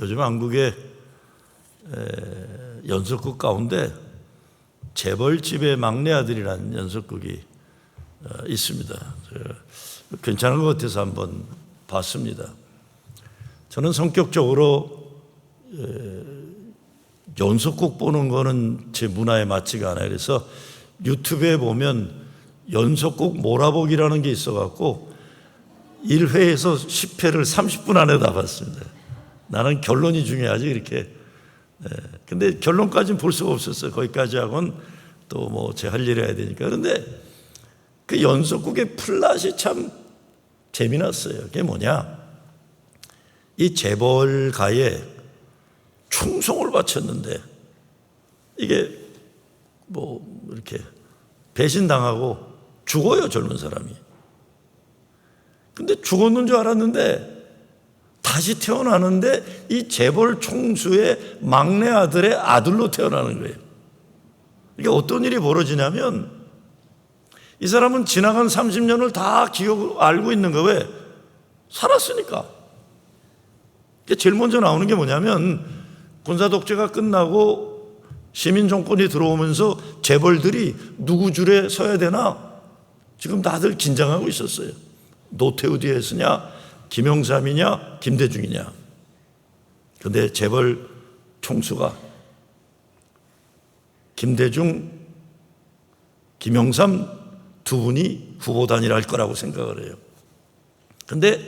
요즘 한국에 연속극 가운데 재벌집의 막내 아들이라는 연속극이 있습니다. 괜찮은 것 같아서 한번 봤습니다. 저는 성격적으로 연속극 보는 거는 제 문화에 맞지가 않아요. 그래서 유튜브에 보면 연속극 몰아보기라는 게 있어갖고 1회에서 10회를 30분 안에 다 봤습니다. 나는 결론이 중요하지 이렇게. 근데 결론까지는 볼 수가 없었어요. 거기까지 하고는 또 뭐 제 할 일을 해야 되니까. 그런데 그 연속극의 플롯이 참 재미났어요. 그게 뭐냐? 이 재벌가에 충성을 바쳤는데 이게 뭐 이렇게 배신당하고 죽어요, 젊은 사람이. 근데 죽었는 줄 알았는데 다시 태어나는데 이 재벌 총수의 막내 아들의 아들로 태어나는 거예요. 이게 어떤 일이 벌어지냐면 이 사람은 지나간 30년을 다 알고 있는 거. 왜? 살았으니까. 제일 먼저 나오는 게 뭐냐면 군사 독재가 끝나고 시민 정권이 들어오면서 재벌들이 누구 줄에 서야 되나 지금 다들 긴장하고 있었어요. 노태우 뒤에 서냐, 김영삼이냐, 김대중이냐. 그런데 재벌 총수가 김대중, 김영삼 두 분이 후보 단일할 거라고 생각을 해요. 그런데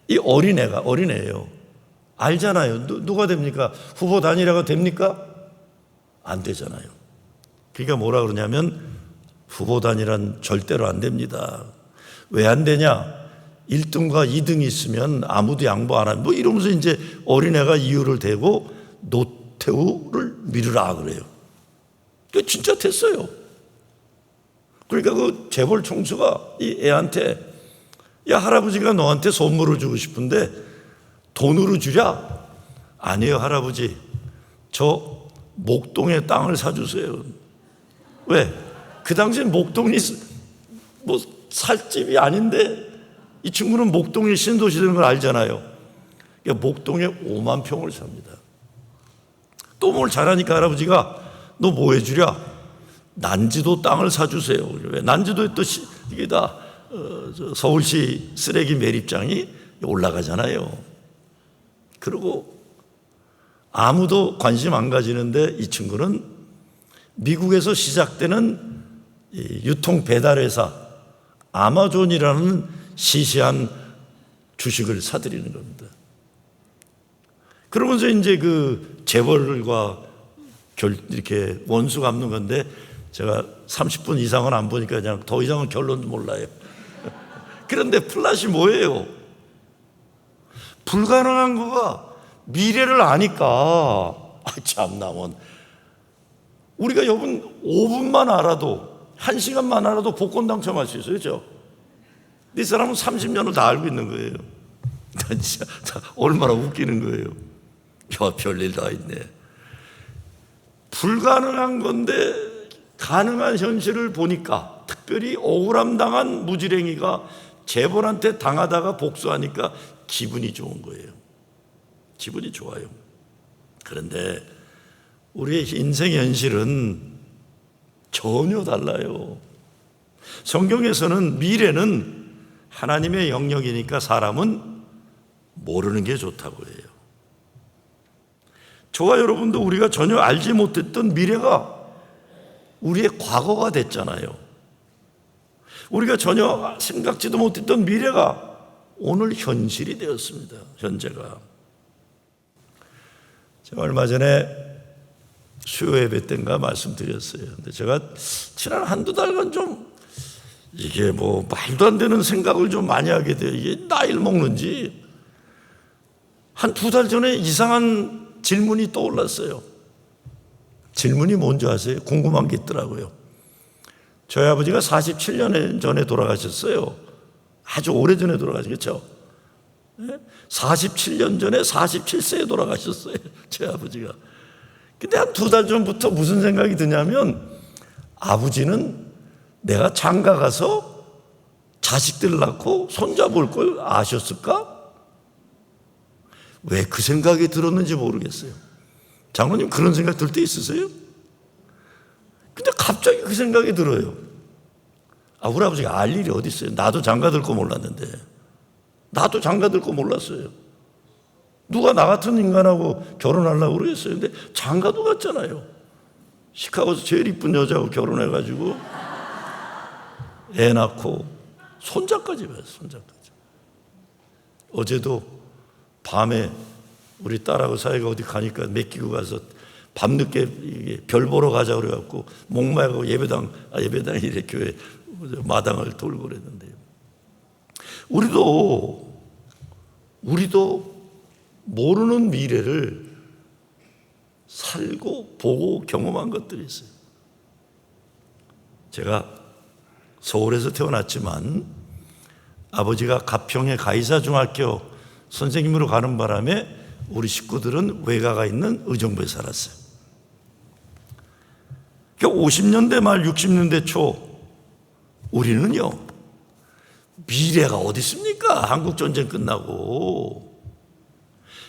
이 어린애예요. 알잖아요. 누가 됩니까? 후보 단일화가 됩니까? 안 되잖아요. 그러니까 뭐라 그러냐면 후보 단일화는 절대로 안 됩니다. 왜 안 되냐? 1등과 2등이 있으면 아무도 양보 안 하면 뭐 이러면서 이제 어린애가 이유를 대고 노태우를 밀으라 그래요. 그 진짜 됐어요. 그러니까 그 재벌 총수가 이 애한테 야, 할아버지가 너한테 선물을 주고 싶은데 돈으로 주랴? 아니에요, 할아버지. 저 목동에 땅을 사주세요. 왜? 그 당시엔 목동이 뭐 살 집이 아닌데 이 친구는 목동이 신도시 되는 걸 알잖아요. 그러니까 목동에 5만 평을 삽니다. 또 뭘 잘하니까 할아버지가 너 뭐 해주랴? 난지도 땅을 사주세요. 왜? 난지도에 또 이게 다 서울시 쓰레기 매립장이 올라가잖아요. 그리고 아무도 관심 안 가지는데 이 친구는 미국에서 시작되는 유통 배달회사 아마존이라는 시시한 주식을 사들이는 겁니다. 그러면서 이제 그 재벌과 이렇게 원수 갚는 건데 제가 30분 이상은 안 보니까 그냥 더 이상은 결론도 몰라요. 그런데 플롯이 뭐예요? 불가능한 거가 미래를 아니까 참나 우리가 여러분 5분만 알아도 1시간만 알아도 복권 당첨할 수 있어요. 그렇죠? 이 사람은 30년을 다 알고 있는 거예요. 진짜 얼마나 웃기는 거예요. 야, 별일 다 있네. 불가능한 건데 가능한 현실을 보니까 특별히 억울함 당한 무지랭이가 재벌한테 당하다가 복수하니까 기분이 좋은 거예요. 기분이 좋아요. 그런데 우리의 인생 현실은 전혀 달라요. 성경에서는 미래는 하나님의 영역이니까 사람은 모르는 게 좋다고 해요. 저와 여러분도 우리가 전혀 알지 못했던 미래가 우리의 과거가 됐잖아요. 우리가 전혀 생각지도 못했던 미래가 오늘 현실이 되었습니다. 현재가. 제가 얼마 전에 수요 예배 때인가 말씀드렸어요. 근데 제가 지난 한두 달간 좀 이게 뭐 말도 안 되는 생각을 좀 많이 하게 돼요. 이게 나이를 먹는지. 한 2달 전에 이상한 질문이 떠올랐어요. 질문이 뭔지 아세요? 궁금한 게 있더라고요. 저희 아버지가 47년 전에 돌아가셨어요. 아주 오래전에 돌아가셨죠. 47년 전에 47세에 돌아가셨어요. 저희 아버지가. 근데 한 2달 전부터 무슨 생각이 드냐면 아버지는 내가 장가 가서 자식들 낳고 손자 볼 걸 아셨을까? 왜 그 생각이 들었는지 모르겠어요. 장로님 그런 생각 들 때 있으세요? 근데 갑자기 그 생각이 들어요. 우리 아버지가 알 일이 어디 있어요? 나도 장가들 거 몰랐는데. 나도 장가들 거 몰랐어요. 누가 나 같은 인간하고 결혼하려고 그러겠어요. 근데 장가도 갔잖아요. 시카고에서 제일 이쁜 여자하고 결혼해가지고 애 낳고 손자까지 봤어요. 손자까지. 어제도 밤에 우리 딸하고 사이가 어디 가니까 맡기고 가서 밤늦게 별 보러 가자 그래갖고 목마르고 예배당이래 교회 마당을 돌고 그랬는데요. 우리도 모르는 미래를 살고 보고 경험한 것들이 있어요. 제가 서울에서 태어났지만 아버지가 가평의 가이사중학교 선생님으로 가는 바람에 우리 식구들은 외가가 있는 의정부에 살았어요. 50년대 말 60년대 초 우리는요, 미래가 어디 있습니까? 한국전쟁 끝나고.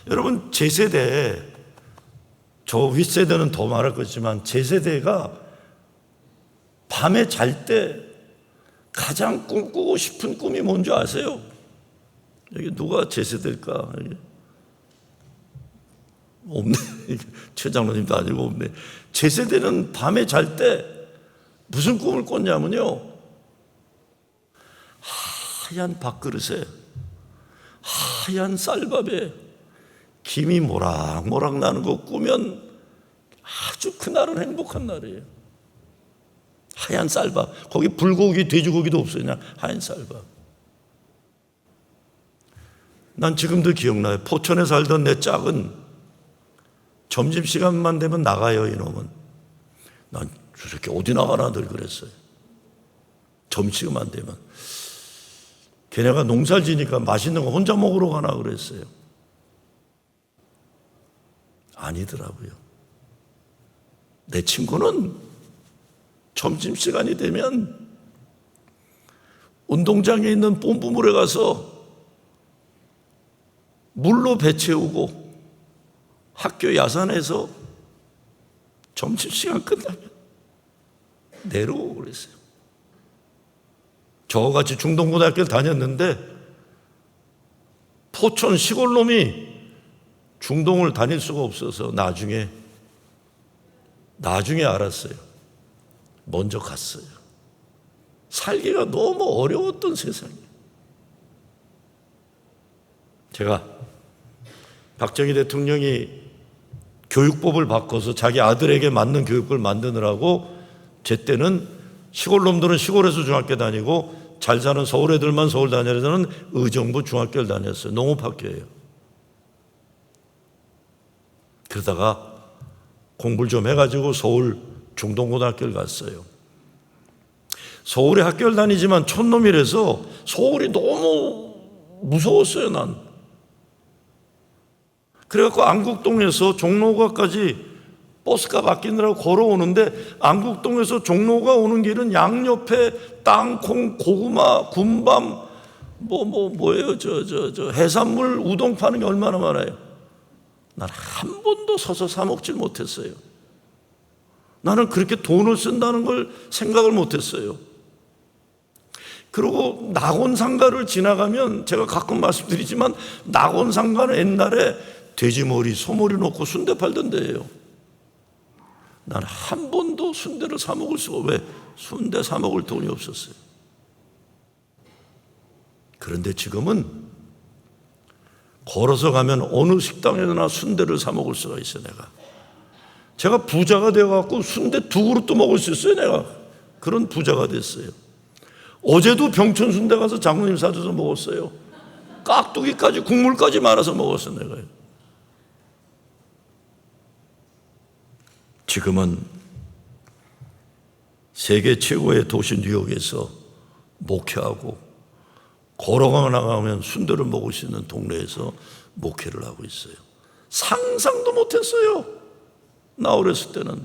여러분, 제 세대, 저 윗세대는 더 말할 거지만 제 세대가 밤에 잘 때 가장 꿈꾸고 싶은 꿈이 뭔지 아세요? 여기 누가 제 세대일까? 없네. 최 장로님도 아니고 없네. 제 세대는 밤에 잘 때 무슨 꿈을 꿨냐면요, 하얀 밥그릇에 하얀 쌀밥에 김이 모락모락 나는 거 꾸면 아주 그날은 행복한 날이에요. 하얀 쌀밥. 거기 불고기, 돼지고기도 없어요. 그냥 하얀 쌀밥. 난 지금도 기억나요. 포천에 살던 내 짝은 점심시간만 되면 나가요. 이놈은. 난 저렇게 어디 나가나 늘 그랬어요. 점심시간만 되면. 걔네가 농사를 지니까 맛있는 거 혼자 먹으러 가나 그랬어요. 아니더라고요. 내 친구는 점심시간이 되면 운동장에 있는 뽐뿌물에 가서 물로 배 채우고 학교 야산에서 점심시간 끝나면 내려오고 그랬어요. 저같이 중동고등학교를 다녔는데 포천 시골놈이 중동을 다닐 수가 없어서 나중에 알았어요. 먼저 갔어요. 살기가 너무 어려웠던 세상이에요. 제가 박정희 대통령이 교육법을 바꿔서 자기 아들에게 맞는 교육을 만드느라고 제 때는 시골 놈들은 시골에서 중학교 다니고 잘 사는 서울 애들만 서울 다녀서는 의정부 중학교를 다녔어요. 농업학교예요. 그러다가 공부를 좀 해가지고 서울 중동고등학교를 갔어요. 서울에 학교를 다니지만 촌놈이라서 서울이 너무 무서웠어요. 난. 그래갖고 안국동에서 종로가까지 버스가 바뀌느라고 걸어오는데 안국동에서 종로가 오는 길은 양옆에 땅콩, 고구마, 군밤, 뭐예요? 해산물 우동 파는 게 얼마나 많아요. 난 한 번도 서서 사 먹질 못했어요. 나는 그렇게 돈을 쓴다는 걸 생각을 못했어요. 그리고 낙원상가를 지나가면 제가 가끔 말씀드리지만 낙원상가는 옛날에 돼지머리, 소머리 넣고 순대 팔던 데예요. 난 한 번도 순대를 사 먹을 수가, 왜? 순대 사 먹을 돈이 없었어요. 그런데 지금은 걸어서 가면 어느 식당에나 순대를 사 먹을 수가 있어요. 제가 부자가 되어갖고 순대 2그릇도 먹을 수 있어요. 내가 그런 부자가 됐어요. 어제도 병천 순대 가서 장모님 사줘서 먹었어요. 깍두기까지 국물까지 말아서 먹었어요. 내가. 지금은 세계 최고의 도시 뉴욕에서 목회하고 걸어가 나가면 순대를 먹을 수 있는 동네에서 목회를 하고 있어요. 상상도 못했어요. 나 어렸을 때는.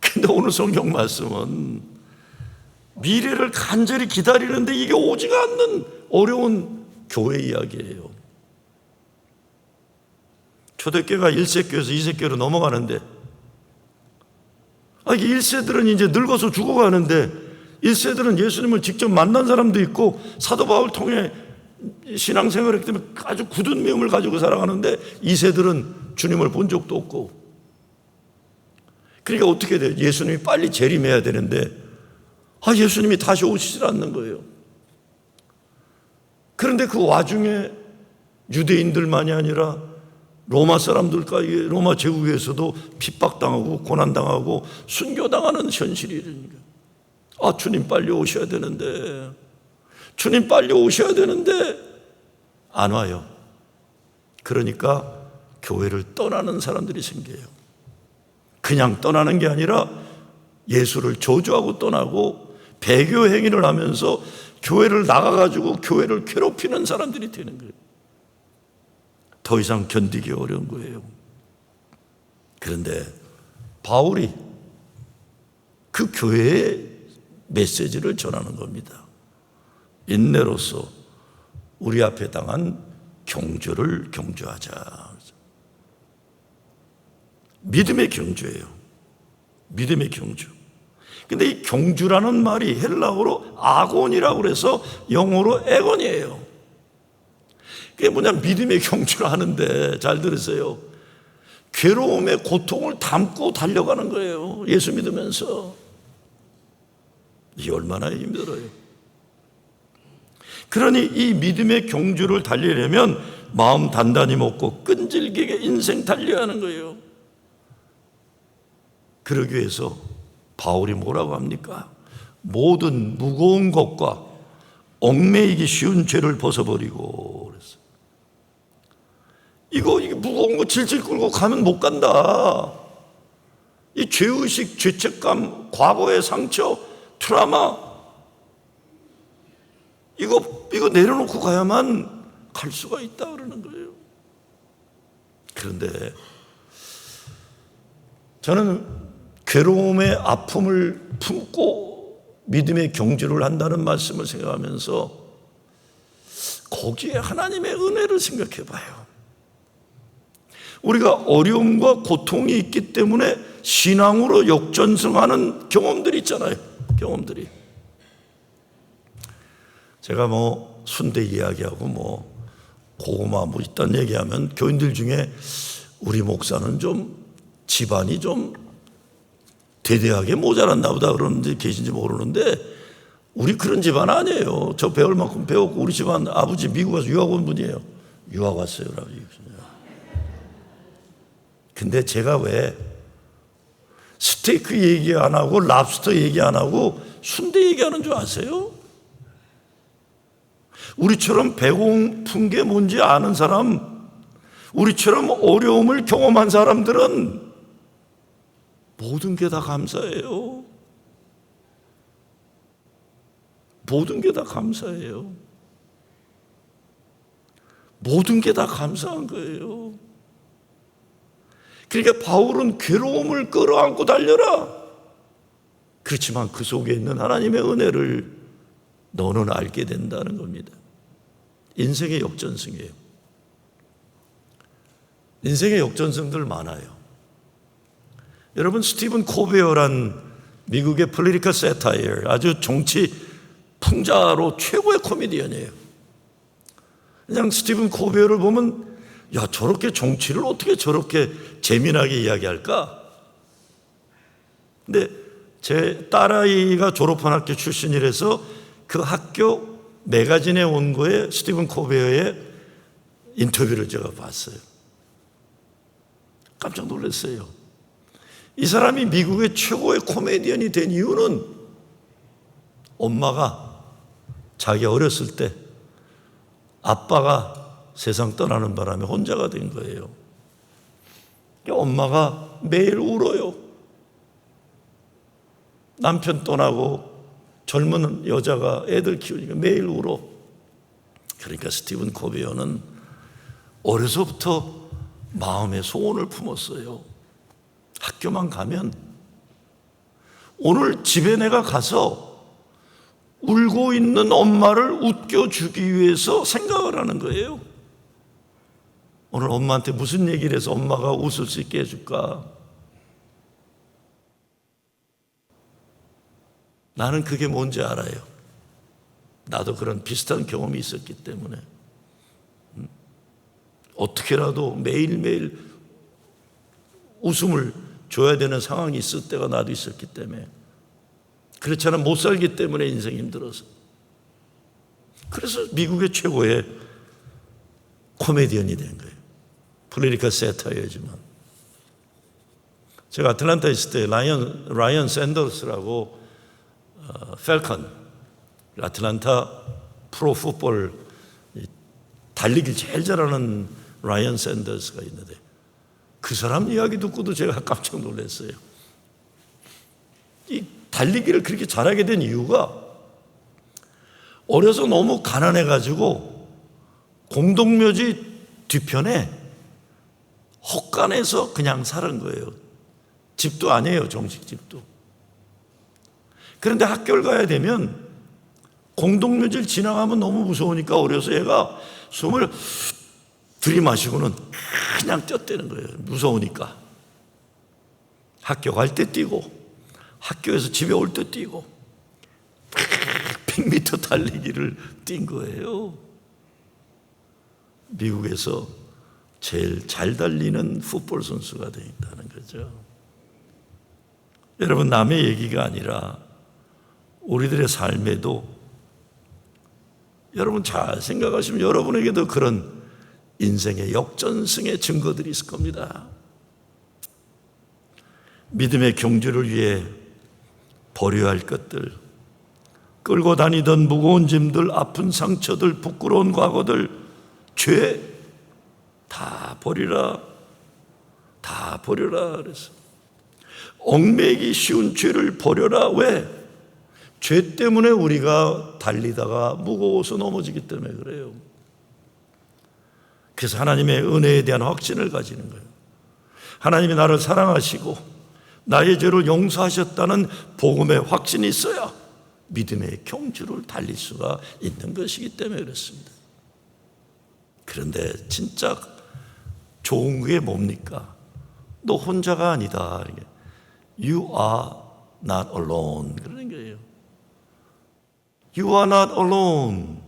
근데 오늘 성경 말씀은 미래를 간절히 기다리는데 이게 오지가 않는 어려운 교회 이야기예요. 초대교회가 1세교에서 2세교로 넘어가는데, 이게 1세들은 이제 늙어서 죽어가는데 1세들은 예수님을 직접 만난 사람도 있고 사도 바울 통해 신앙생활을 했기 때문에 아주 굳은 믿음을 가지고 살아가는데 2세들은 주님을 본 적도 없고. 그러니까 어떻게 돼요? 예수님이 빨리 재림해야 되는데 예수님이 다시 오시질 않는 거예요. 그런데 그 와중에 유대인들만이 아니라 로마 사람들까지, 로마 제국에서도 핍박당하고 고난당하고 순교당하는 현실이 이러니까 주님 빨리 오셔야 되는데, 주님 빨리 오셔야 되는데 안 와요. 그러니까 교회를 떠나는 사람들이 생겨요. 그냥 떠나는 게 아니라 예수를 저주하고 떠나고 배교 행위를 하면서 교회를 나가가지고 교회를 괴롭히는 사람들이 되는 거예요. 더 이상 견디기 어려운 거예요. 그런데 바울이 그 교회의 메시지를 전하는 겁니다. 인내로서 우리 앞에 당한 경주를 경주하자. 믿음의 경주예요. 믿음의 경주. 근데 이 경주라는 말이 헬라어로 아곤이라고 그래서 영어로 에곤이에요. 그게 뭐냐, 믿음의 경주를 하는데, 잘 들으세요, 괴로움의 고통을 담고 달려가는 거예요. 예수 믿으면서. 이게 얼마나 힘들어요. 그러니 이 믿음의 경주를 달리려면 마음 단단히 먹고 끈질기게 인생 달려야 하는 거예요. 그러기 위해서 바울이 뭐라고 합니까? 모든 무거운 것과 얽매이기 쉬운 죄를 벗어버리고 그랬어요. 이게 무거운 거 질질 끌고 가면 못 간다. 이 죄의식, 죄책감, 과거의 상처, 트라우마, 이거 내려놓고 가야만 갈 수가 있다 그러는 거예요. 그런데 저는 괴로움의 아픔을 품고 믿음의 경주를 한다는 말씀을 생각하면서 거기에 하나님의 은혜를 생각해 봐요. 우리가 어려움과 고통이 있기 때문에 신앙으로 역전승하는 경험들이 있잖아요. 경험들이. 제가 순대 이야기하고 고구마 이딴 얘기하면 교인들 중에 우리 목사는 좀 집안이 좀 대대하게 모자랐나 보다 그러는데 계신지 모르는데, 우리 그런 집안 아니에요. 저 배울 만큼 배웠고, 우리 집안 아버지 미국 가서 유학 온 분이에요. 유학 왔어요. 근데 제가 왜 스테이크 얘기 안 하고 랍스터 얘기 안 하고 순대 얘기하는 줄 아세요? 우리처럼 배고픈 게 뭔지 아는 사람, 우리처럼 어려움을 경험한 사람들은 모든 게 다 감사해요. 모든 게 다 감사해요. 모든 게 다 감사한 거예요. 그러니까 바울은 괴로움을 끌어안고 달려라. 그렇지만 그 속에 있는 하나님의 은혜를 너는 알게 된다는 겁니다. 인생의 역전승이에요. 인생의 역전승들 많아요. 여러분, 스티븐 코베어란 미국의 폴리티컬 세타이어, 아주 정치 풍자로 최고의 코미디언이에요. 그냥 스티븐 코베어를 보면 저렇게 정치를 어떻게 저렇게 재미나게 이야기할까? 근데 제 딸아이가 졸업한 학교 출신이라서 그 학교 매거진에 온 거에 스티븐 코베어의 인터뷰를 제가 봤어요. 깜짝 놀랐어요. 이 사람이 미국의 최고의 코미디언이 된 이유는 엄마가 자기 어렸을 때 아빠가 세상 떠나는 바람에 혼자가 된 거예요. 엄마가 매일 울어요. 남편 떠나고 젊은 여자가 애들 키우니까 매일 울어. 그러니까 스티븐 코베어는 어려서부터 마음의 소원을 품었어요. 학교만 가면 오늘 집에 내가 가서 울고 있는 엄마를 웃겨주기 위해서 생각을 하는 거예요. 오늘 엄마한테 무슨 얘기를 해서 엄마가 웃을 수 있게 해줄까? 나는 그게 뭔지 알아요. 나도 그런 비슷한 경험이 있었기 때문에 어떻게라도 매일매일 웃음을 줘야 되는 상황이 있을 때가 나도 있었기 때문에, 그렇지 않으면 못 살기 때문에 인생이 힘들어서. 그래서 미국의 최고의 코미디언이 된 거예요. 폴리티컬 세타이어지만. 제가 아틀란타에 있을 때 라이언 샌더스라고 펠컨, 아틀란타 프로 풋볼 달리기를 제일 잘하는 라이언 샌더스가 있는데, 그 사람 이야기 듣고도 제가 깜짝 놀랐어요. 이 달리기를 그렇게 잘하게 된 이유가, 어려서 너무 가난해가지고 공동묘지 뒤편에 헛간에서 그냥 사는 거예요. 집도 아니에요, 정식 집도. 그런데 학교를 가야 되면 공동묘지를 지나가면 너무 무서우니까 어려서 얘가 숨을 들이마시고는 그냥 뛰었다는 거예요. 무서우니까. 학교 갈 때 뛰고, 학교에서 집에 올 때 뛰고, 100m 달리기를 뛴 거예요. 미국에서 제일 잘 달리는 풋볼 선수가 되었다는 거죠. 여러분, 남의 얘기가 아니라 우리들의 삶에도, 여러분 잘 생각하시면 여러분에게도 그런 인생의 역전승의 증거들이 있을 겁니다. 믿음의 경주를 위해 버려야 할 것들, 끌고 다니던 무거운 짐들, 아픈 상처들, 부끄러운 과거들, 죄 다 버리라, 다 버려라 그래서. 얽매이기 쉬운 죄를 버려라. 왜? 죄 때문에 우리가 달리다가 무거워서 넘어지기 때문에 그래요. 그래서 하나님의 은혜에 대한 확신을 가지는 거예요. 하나님이 나를 사랑하시고 나의 죄를 용서하셨다는 복음의 확신이 있어야 믿음의 경주를 달릴 수가 있는 것이기 때문에 그렇습니다. 그런데 진짜 좋은 게 뭡니까? 너 혼자가 아니다. You are not alone. 그러는 거예요. You are not alone.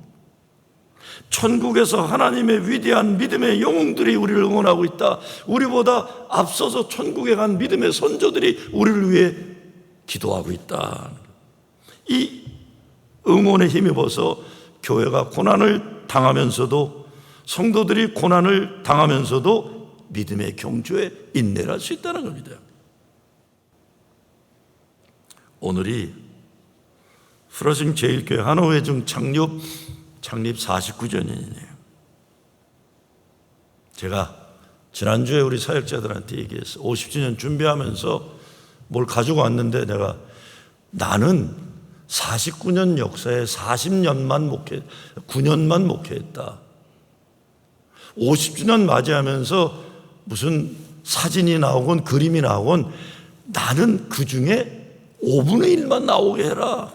천국에서 하나님의 위대한 믿음의 영웅들이 우리를 응원하고 있다. 우리보다 앞서서 천국에 간 믿음의 선조들이 우리를 위해 기도하고 있다. 이 응원에 힘입어서 교회가 고난을 당하면서도, 성도들이 고난을 당하면서도 믿음의 경주에 인내를 할 수 있다는 겁니다. 오늘이 프로싱 제1교회 한옥회중 창립 49주년이네요. 제가 지난주에 우리 사역자들한테 얘기했어요. 50주년 준비하면서 뭘 가지고 왔는데, 나는 49년 역사에 9년만 목회했다. 50주년 맞이하면서 무슨 사진이 나오건 그림이 나오건 나는 그 중에 5분의 1만 나오게 해라.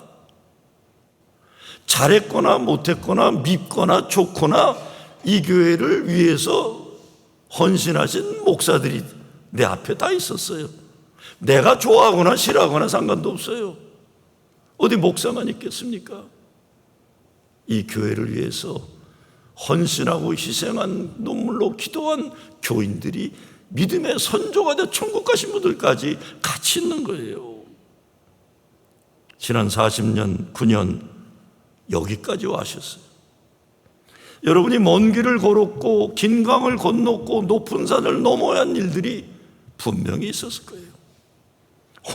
잘했거나 못했거나 밉거나 좋거나 이 교회를 위해서 헌신하신 목사들이 내 앞에 다 있었어요. 내가 좋아하거나 싫어하거나 상관도 없어요. 어디 목사만 있겠습니까? 이 교회를 위해서 헌신하고 희생한, 눈물로 기도한 교인들이 믿음의 선조가 되어 천국 가신 분들까지 같이 있는 거예요. 지난 40년, 9년 여기까지 와셨어요. 여러분이 먼 길을 걸었고 긴 강을 건넜고 높은 산을 넘어야 한 일들이 분명히 있었을 거예요.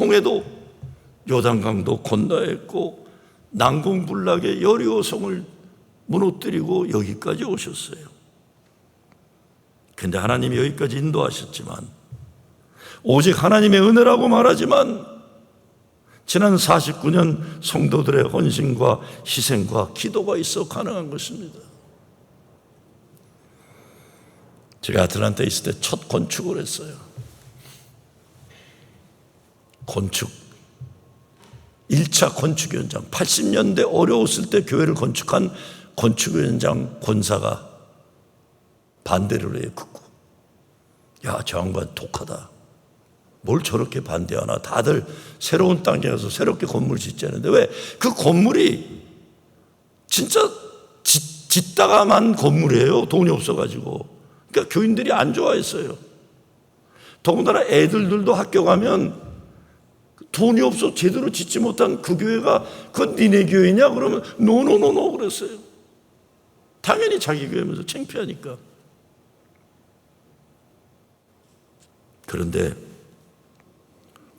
홍해도 요단강도 건너야 했고 난공불락의 여리고성을 무너뜨리고 여기까지 오셨어요. 그런데 하나님이 여기까지 인도하셨지만, 오직 하나님의 은혜라고 말하지만 지난 49년 성도들의 헌신과 희생과 기도가 있어 가능한 것입니다. 제가 아틀란타에 있을 때 첫 건축을 했어요. 건축 1차 건축 현장, 80년대 어려웠을 때 교회를 건축한 건축 현장 권사가 반대를 해요. 야, 저 양반 독하다. 뭘 저렇게 반대하나. 다들 새로운 땅에 가서 새롭게 건물 짓자는데 왜? 그 건물이 진짜 짓다가만 건물이에요. 돈이 없어가지고. 그러니까 교인들이 안 좋아했어요. 더군다나 애들도 학교 가면 돈이 없어 제대로 짓지 못한 그 교회가 그건 니네 교회냐? 그러면 노노노노 그랬어요. 당연히 자기 교회면서 창피하니까. 그런데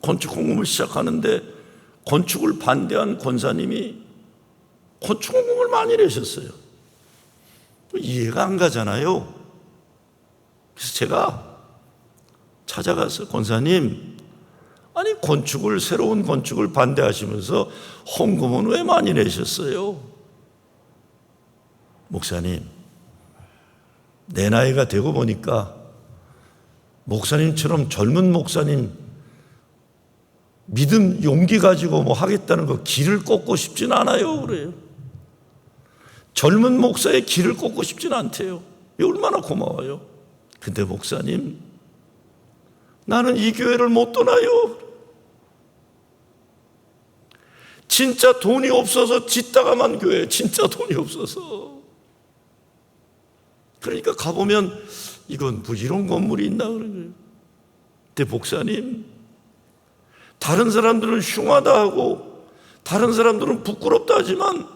건축 공급을 시작하는데 건축을 반대한 권사님이 건축 공급을 많이 내셨어요. 이해가 안 가잖아요. 그래서 제가 찾아가서 권사님, 아니 새로운 건축을 반대하시면서 헌금은 왜 많이 내셨어요? 목사님, 내 나이가 되고 보니까 목사님처럼 젊은 목사님 믿음 용기 가지고 뭐 하겠다는 거 길을 꺾고 싶진 않아요. 그래요. 젊은 목사의 길을 꺾고 싶진 않대요. 얼마나 고마워요. 근데 목사님, 나는 이 교회를 못 떠나요. 진짜 돈이 없어서 짓다가만 교회, 진짜 돈이 없어서. 그러니까 가보면 이건 뭐 이런 건물이 있나 그런 거예요. 근데 목사님, 다른 사람들은 흉하다 하고 다른 사람들은 부끄럽다 하지만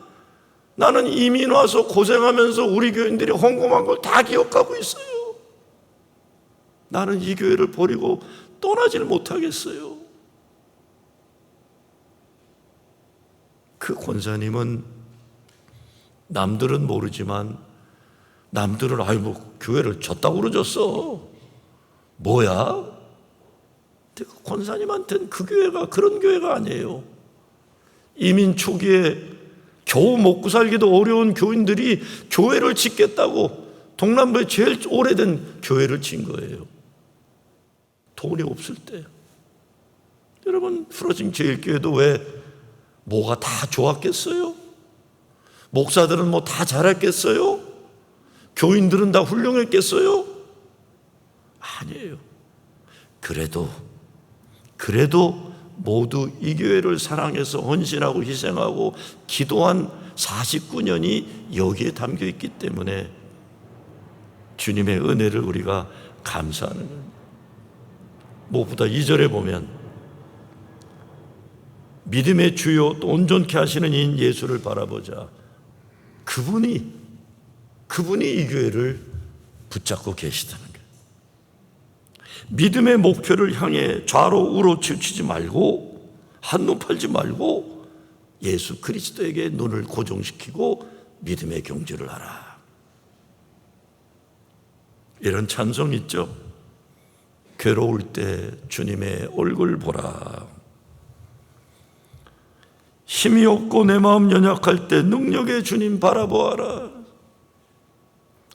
나는 이민 와서 고생하면서 우리 교인들이 헌금한 걸 다 기억하고 있어요. 나는 이 교회를 버리고 떠나질 못하겠어요. 그 권사님은 남들은 모르지만 남들은 뭐 교회를 졌다고 그러졌어. 뭐야? 근데 그 권사님한테는 그 교회가 그런 교회가 아니에요. 이민 초기에 겨우 먹고 살기도 어려운 교인들이 교회를 짓겠다고 동남부에 제일 오래된 교회를 진 거예요. 돈이 없을 때. 여러분, 프로징 제일교회도 왜 뭐가 다 좋았겠어요? 목사들은 뭐 다 잘했겠어요? 교인들은 다 훌륭했겠어요? 아니에요. 그래도 모두 이 교회를 사랑해서 헌신하고 희생하고 기도한 49년이 여기에 담겨 있기 때문에 주님의 은혜를 우리가 감사하는 거예요. 무엇보다 2절에 보면 믿음의 주요 또 온전케 하시는 이인 예수를 바라보자. 그분이 이 교회를 붙잡고 계시다는 거예요. 믿음의 목표를 향해 좌로 우로 치우치지 말고 한눈 팔지 말고 예수 그리스도에게 눈을 고정시키고 믿음의 경주를 하라. 이런 찬송 있죠. 괴로울 때 주님의 얼굴 보라. 힘이 없고 내 마음 연약할 때 능력의 주님 바라보아라.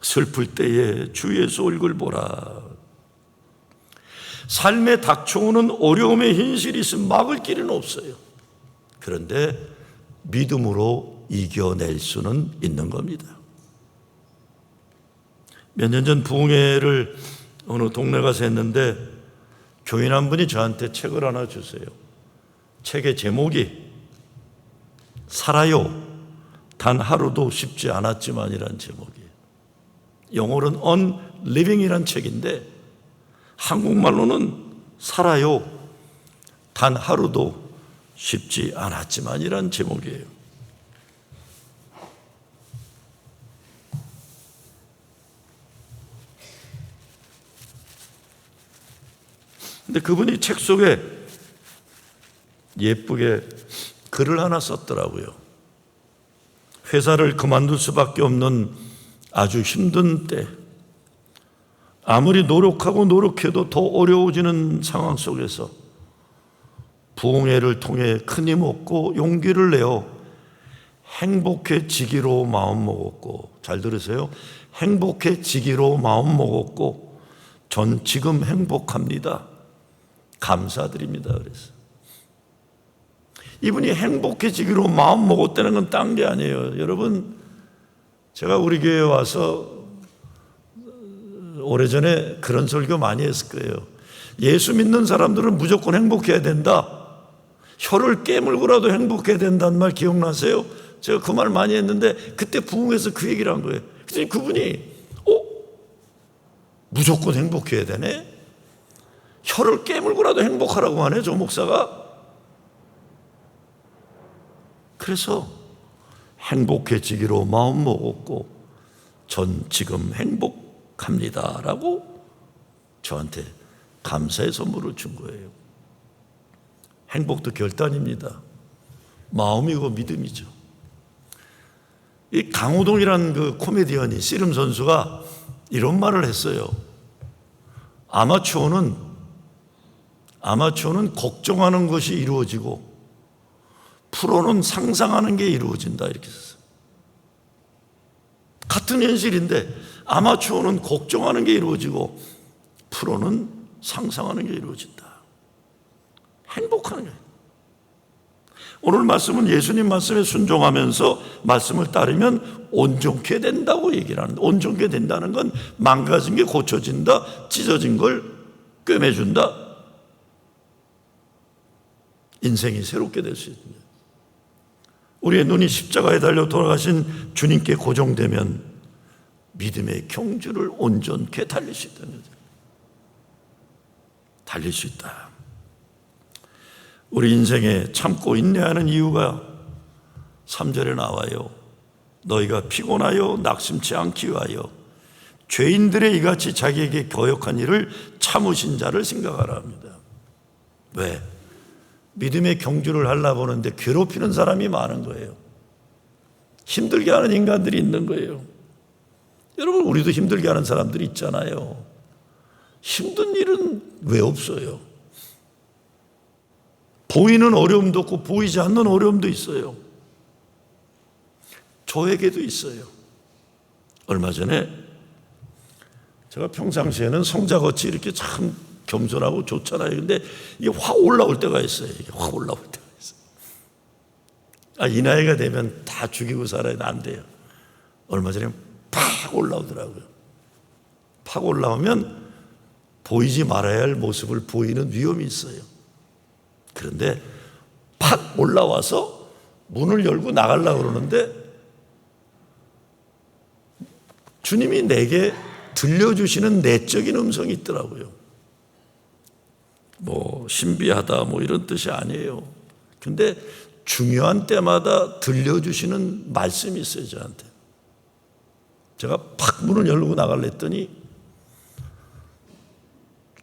슬플 때에 주 예수 얼굴 보라. 삶에 닥쳐오는 어려움의 현실이 있으면 막을 길은 없어요. 그런데 믿음으로 이겨낼 수는 있는 겁니다. 몇 년 전 부흥회를 어느 동네 가서 했는데 교인 한 분이 저한테 책을 하나 주세요. 책의 제목이 살아요. 단 하루도 쉽지 않았지만이란 제목이에요. 영어로는 On Living이란 책인데 한국말로는 살아요. 단 하루도 쉽지 않았지만이란 제목이에요. 근데 그분이 책 속에 예쁘게 글을 하나 썼더라고요. 회사를 그만둘 수밖에 없는 아주 힘든 때, 아무리 노력하고 노력해도 더 어려워지는 상황 속에서 부흥회를 통해 큰 힘 얻고 용기를 내어 행복해지기로 마음먹었고, 잘 들으세요. 행복해지기로 마음먹었고 전 지금 행복합니다. 감사드립니다. 그래서 이분이 행복해지기로 마음먹었다는 건 딴 게 아니에요. 여러분, 제가 우리 교회에 와서 오래전에 그런 설교 많이 했을 거예요. 예수 믿는 사람들은 무조건 행복해야 된다. 혀를 깨물고라도 행복해야 된다는 말 기억나세요? 제가 그 말 많이 했는데 그때 부흥에서 그 얘기를 한 거예요. 그랬더니 그분이 무조건 행복해야 되네? 혀를 깨물고라도 행복하라고 하네, 저 목사가. 그래서 행복해지기로 마음 먹었고 전 지금 행복합니다 라고 저한테 감사의 선물을 준 거예요. 행복도 결단입니다. 마음이고 믿음이죠. 이 강호동이라는 그 코미디언이, 씨름 선수가 이런 말을 했어요. 아마추어는 걱정하는 것이 이루어지고 프로는 상상하는 게 이루어진다, 이렇게 했어요. 같은 현실인데 아마추어는 걱정하는 게 이루어지고 프로는 상상하는 게 이루어진다. 행복하는 게. 오늘 말씀은 예수님 말씀에 순종하면서 말씀을 따르면 온전케 된다고 얘기를 하는데, 온전케 된다는 건 망가진 게 고쳐진다, 찢어진 걸 꿰매준다, 인생이 새롭게 될 수 있습니다. 우리의 눈이 십자가에 달려 돌아가신 주님께 고정되면 믿음의 경주를 온전케 달릴 수 있다는 거죠. 달릴 수 있다. 우리 인생에 참고 인내하는 이유가 3절에 나와요. 너희가 피곤하여 낙심치 않기 위하여 죄인들의 이같이 자기에게 거역한 일을 참으신 자를 생각하라 합니다. 왜? 믿음의 경주를 하려고 하는데 괴롭히는 사람이 많은 거예요. 힘들게 하는 인간들이 있는 거예요. 여러분, 우리도 힘들게 하는 사람들이 있잖아요. 힘든 일은 왜 없어요? 보이는 어려움도 없고 보이지 않는 어려움도 있어요. 저에게도 있어요. 얼마 전에 제가 평상시에는 성자같이 이렇게 참 겸손하고 좋잖아요. 근데 이게 확 올라올 때가 있어요. 이게 확 올라올 때가 있어요. 이 나이가 되면 다 죽이고 살아야 안 돼요. 얼마 전에 팍 올라오더라고요. 팍 올라오면 보이지 말아야 할 모습을 보이는 위험이 있어요. 그런데 팍 올라와서 문을 열고 나가려고 그러는데 주님이 내게 들려주시는 내적인 음성이 있더라고요. 신비하다 이런 뜻이 아니에요. 근데 중요한 때마다 들려주시는 말씀이 있어요, 저한테. 제가 팍 문을 열고 나가려 했더니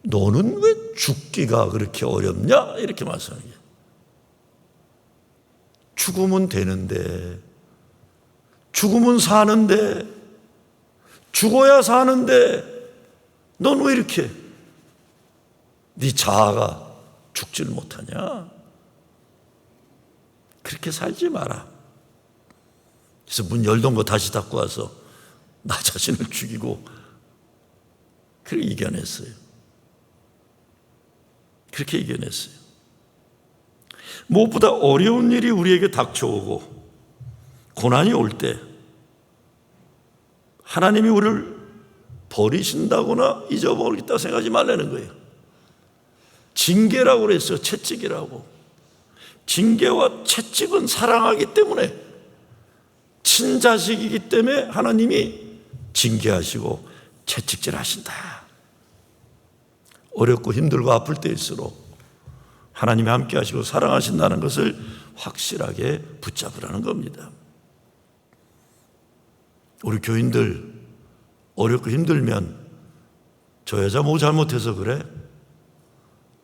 너는 왜 죽기가 그렇게 어렵냐? 이렇게 말씀하는 거예요. 죽으면 되는데, 죽으면 사는데, 죽어야 사는데 넌 왜 이렇게 네 자아가 죽지를 못하냐? 그렇게 살지 마라. 그래서 문 열던 거 다시 닫고 와서 나 자신을 죽이고 그렇게 이겨냈어요. 그렇게 이겨냈어요. 무엇보다 어려운 일이 우리에게 닥쳐오고 고난이 올 때 하나님이 우리를 버리신다거나 잊어버리겠다 생각하지 말라는 거예요. 징계라고 그랬어요. 채찍이라고. 징계와 채찍은 사랑하기 때문에, 친자식이기 때문에 하나님이 징계하시고 채찍질 하신다. 어렵고 힘들고 아플 때일수록 하나님이 함께 하시고 사랑하신다는 것을 확실하게 붙잡으라는 겁니다. 우리 교인들 어렵고 힘들면 저 여자 뭐 잘못해서 그래?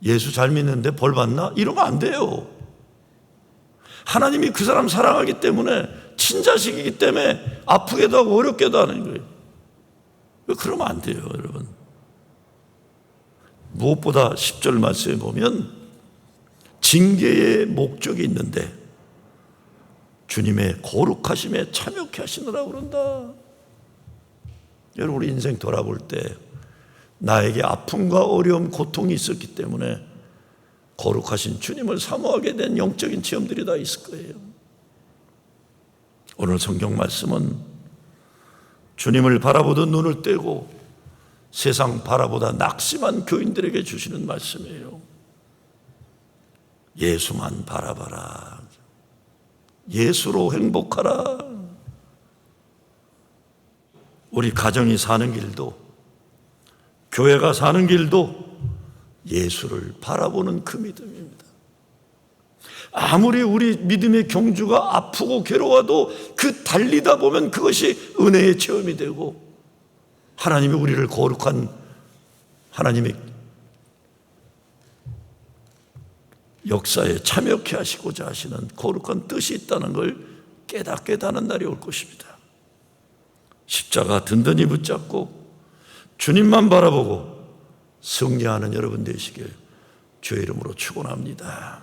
예수 잘 믿는데 벌 받나? 이러면 안 돼요. 하나님이 그 사람 사랑하기 때문에, 친자식이기 때문에 아프게도 하고 어렵게도 하는 거예요. 그러면 안 돼요, 여러분. 무엇보다 10절 말씀에 보면 징계의 목적이 있는데 주님의 거룩하심에 참여케 하시느라고 그런다. 여러분, 우리 인생 돌아볼 때 나에게 아픔과 어려움, 고통이 있었기 때문에 거룩하신 주님을 사모하게 된 영적인 체험들이 다 있을 거예요. 오늘 성경 말씀은 주님을 바라보던 눈을 떼고 세상 바라보다 낙심한 교인들에게 주시는 말씀이에요. 예수만 바라봐라. 예수로 행복하라. 우리 가정이 사는 길도, 교회가 사는 길도 예수를 바라보는 그 믿음입니다. 아무리 우리 믿음의 경주가 아프고 괴로워도 그 달리다 보면 그것이 은혜의 체험이 되고 하나님이 우리를 거룩한 하나님의 역사에 참여케 하시고자 하시는 거룩한 뜻이 있다는 걸 깨닫게 되는 날이 올 것입니다. 십자가 든든히 붙잡고 주님만 바라보고 승리하는 여러분 되시길 주의 이름으로 축원합니다.